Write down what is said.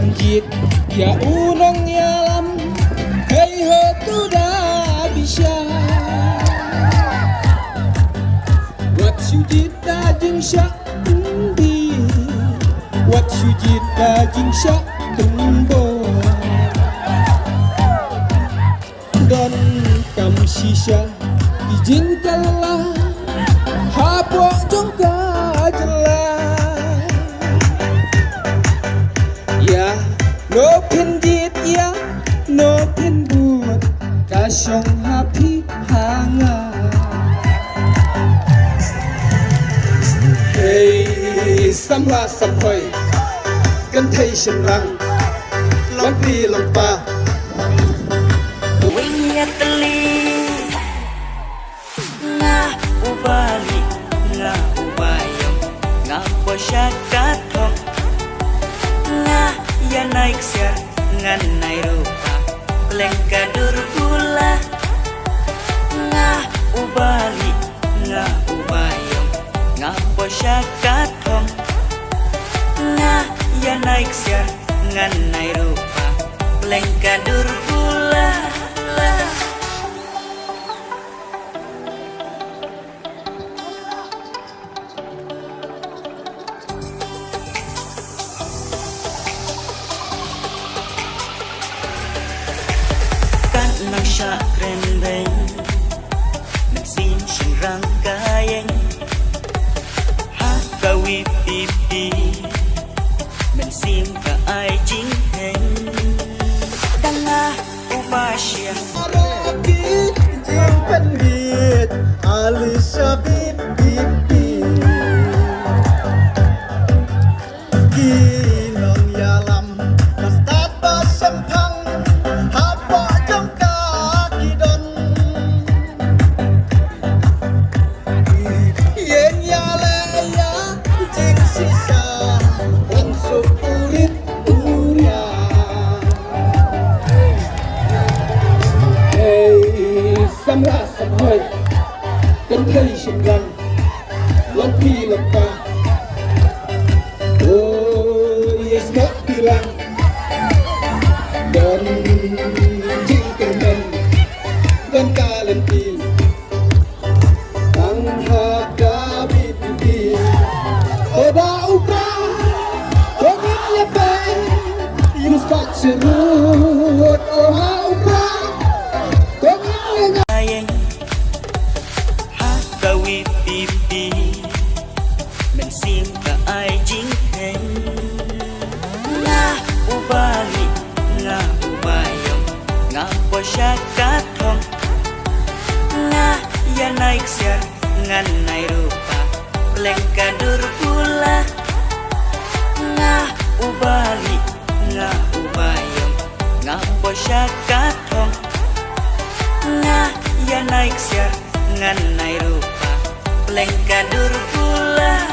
panjit ya unang yalam hey ho tu dah bisa wat sujita jing syak endi wat sujita jing syak tumbo dan kam sisa izinkanlah hapok jongka jelas ya no penjit ya no penbut kasong hapi hangat hey samla samhoi kan thai shimrang long pi long pa Wingnya teli Nga ubali Nga ubayong Nga posyakat hong Nga ya naik siya Nga naik rupa Lengkadur pula Nga ubali Nga ubayong Nga posyakat hong Nga ya naik siya Nga naik rupa Lengkadur pula nang sya krembeng nang sim sing rang kayeng ha kawi pipi men sim ka ai jing heng danga upasya Araki jing pandit alisha bip bip bip ginong yalam pastat basempang hapa jongka kidon yen yale ya jing sisa unsuk urit uria hey samla samhoi kan thai shimrang long pi long pa oh yes mo bilang dan jing kemen dan kalen pi ang hada bibi oda upa kongit ya pe yus tak serut oha upa kongit ya kayeng ha kawi pipi men sim ka ai jing heng nga ubali nga ubayong nga posyakat hong nga ya naik siya nga naik rupa lengkadur pula nga ubali nga ubayong nga posyakat hong nga ya naik siya nga naik rupa lengkadur pula